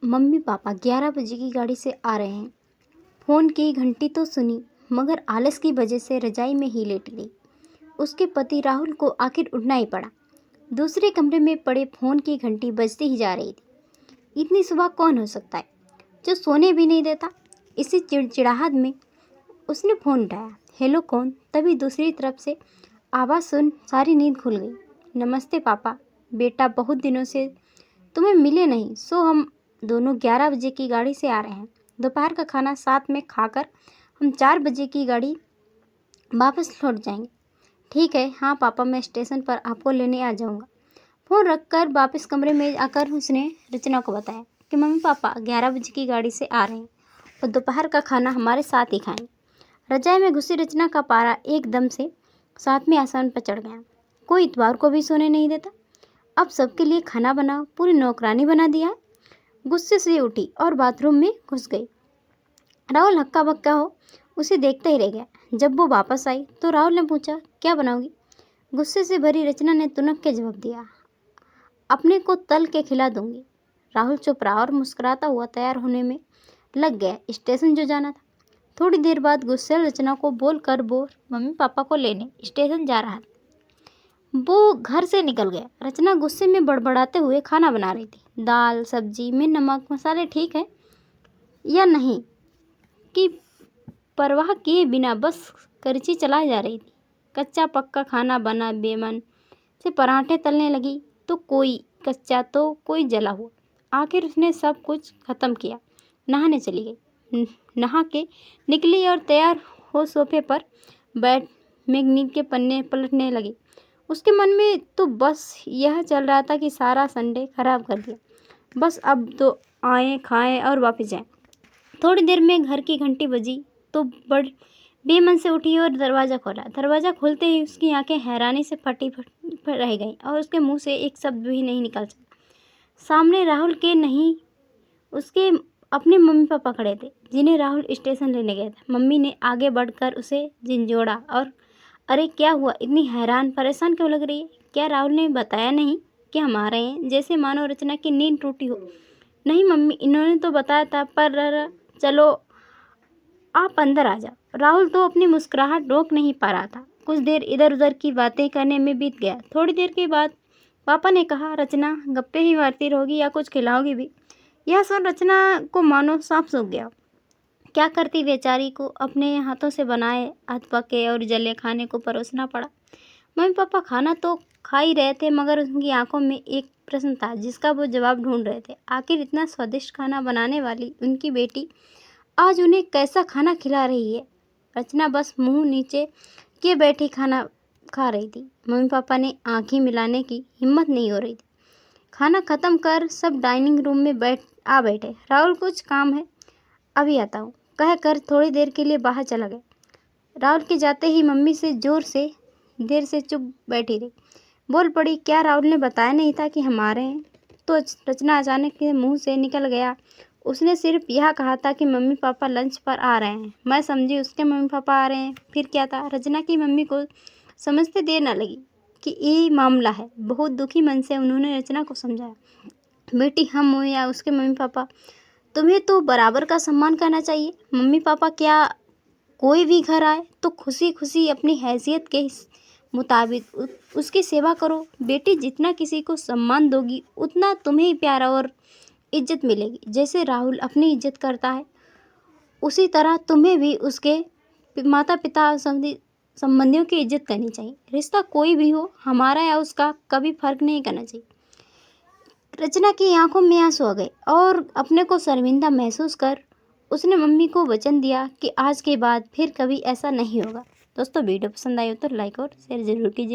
Mummy papa 11 बजे की गाड़ी से आ रहे हैं। फ़ोन की घंटी तो सुनी, मगर आलस की वजह से रजाई में ही लेटी रही। उसके पति राहुल को आखिर उठना ही पड़ा। दूसरे कमरे में पड़े फ़ोन की घंटी बजती ही जा रही थी। इतनी सुबह कौन हो सकता है जो सोने भी नहीं देता? इसी चिड़चिड़ाहट में उसने फ़ोन उठाया। हेलो, कौन? तभी दूसरी तरफ से आवाज़ सुन सारी नींद खुल गई। नमस्ते पापा। बेटा, बहुत दिनों से तुम्हें मिले नहीं, सो हम दोनों 11 बजे की गाड़ी से आ रहे हैं। दोपहर का खाना साथ में खाकर हम 4 बजे की गाड़ी वापस लौट जाएंगे। ठीक है। हाँ पापा, मैं स्टेशन पर आपको लेने आ जाऊंगा। फ़ोन रखकर वापस कमरे में आकर उसने रचना को बताया कि मम्मी पापा 11 बजे की गाड़ी से आ रहे हैं और दोपहर का खाना हमारे साथ ही खाएंगे। रजाई में घुसी रचना का पारा एकदम से 7वें आसमान पर चढ़ गया। कोई इतवार को भी सोने नहीं देता। अब सबके लिए खाना बनाओ, पूरी नौकरानी बना दिया है। गुस्से से उठी और बाथरूम में घुस गई। राहुल हक्का बक्का हो उसे देखता ही रह गया। जब वो वापस आई तो राहुल ने पूछा, क्या बनाओगी? गुस्से से भरी रचना ने तुनक के जवाब दिया, अपने को तल के खिला दूंगी। राहुल चुप रहा और मुस्कुराता हुआ तैयार होने में लग गया, स्टेशन जो जाना था। थोड़ी देर बाद गुस्सेल रचना को बोलकर वो मम्मी पापा को लेने स्टेशन जा रहा था। वो घर से निकल गया। रचना गुस्से में बड़बड़ाते हुए खाना बना रही थी। दाल सब्जी में नमक मसाले ठीक है या नहीं कि परवाह किए बिना बस करछी चलाई जा रही थी। कच्चा पक्का खाना बना बेमन से पराठे तलने लगी, तो कोई कच्चा तो कोई जला हुआ। आखिर उसने सब कुछ ख़त्म किया। नहाने चली गई। नहा के निकली और तैयार हो सोफे पर बैठ मैगजीन के पन्ने पलटने लगी। उसके मन में तो बस यह चल रहा था कि सारा संडे खराब कर दिया। बस अब तो आएँ खाएँ और वापस जाएँ। थोड़ी देर में घर की घंटी बजी तो बड़ बेमन से उठी और दरवाज़ा खोला। दरवाज़ा खुलते ही उसकी आंखें हैरानी से फटी रह गईं और उसके मुंह से एक शब्द भी नहीं निकल सका। सामने राहुल के नहीं, उसके अपने मम्मी पापा खड़े थे, जिन्हें राहुल स्टेशन लेने गया था। मम्मी ने आगे बढ़कर उसे झिंझोड़ा और अरे क्या हुआ, इतनी हैरान परेशान क्यों लग रही है? क्या राहुल ने बताया नहीं कि हम आ रहे हैं? जैसे मानो रचना की नींद टूटी हो। नहीं मम्मी, इन्होंने तो बताया था, पर चलो आप अंदर आ जाओ। राहुल तो अपनी मुस्कुराहट रोक नहीं पा रहा था। कुछ देर इधर उधर की बातें करने में बीत गया। थोड़ी देर के बाद पापा ने कहा, रचना गप्पे ही मारती रहोगी या कुछ खिलाओगी भी? यह सुन रचना को मानो सांप सूख गया। क्या करती बेचारी को अपने हाथों से बनाए अध पके और जले खाने को परोसना पड़ा। मम्मी पापा खाना तो खा ही रहे थे, मगर उनकी आंखों में एक प्रश्न था जिसका वो जवाब ढूंढ रहे थे। आखिर इतना स्वादिष्ट खाना बनाने वाली उनकी बेटी आज उन्हें कैसा खाना खिला रही है? रचना बस मुंह नीचे किए बैठी खाना खा रही थी। मम्मी पापा ने आंखें मिलाने की हिम्मत नहीं हो रही थी। खाना खत्म कर सब डाइनिंग रूम में बैठे। राहुल, कुछ काम है, अभी आता हूँ, कहकर थोड़ी देर के लिए बाहर चला गया। राहुल के जाते ही मम्मी से देर से चुप बैठी रही। बोल पड़ी, क्या राहुल ने बताया नहीं था कि हम आ रहे हैं? तो रचना अचानक के मुंह से निकल गया, उसने सिर्फ यह कहा था कि मम्मी पापा लंच पर आ रहे हैं। मैं समझी उसके मम्मी पापा आ रहे हैं, फिर क्या था? रचना की मम्मी को समझते देर न लगी कि ये मामला है। बहुत दुखी मन से उन्होंने रचना को समझाया, बेटी, हम हो या उसके मम्मी पापा, तुम्हें तो बराबर का सम्मान करना चाहिए। मम्मी पापा क्या कोई भी घर आए तो खुशी खुशी अपनी हैसियत के मुताबिक उसकी सेवा करो। बेटी, जितना किसी को सम्मान दोगी उतना तुम्हें ही प्यार और इज्जत मिलेगी। जैसे राहुल अपनी इज्जत करता है, उसी तरह तुम्हें भी उसके माता पिता संबंधियों की इज्जत करनी चाहिए। रिश्ता कोई भी हो, हमारा या उसका, कभी फर्क नहीं करना चाहिए। रचना की आंखों में आंसू आ गए और अपने को शर्मिंदा महसूस कर उसने मम्मी को वचन दिया कि आज के बाद फिर कभी ऐसा नहीं होगा। दोस्तों, वीडियो पसंद आई हो तो लाइक और शेयर जरूर कीजिए।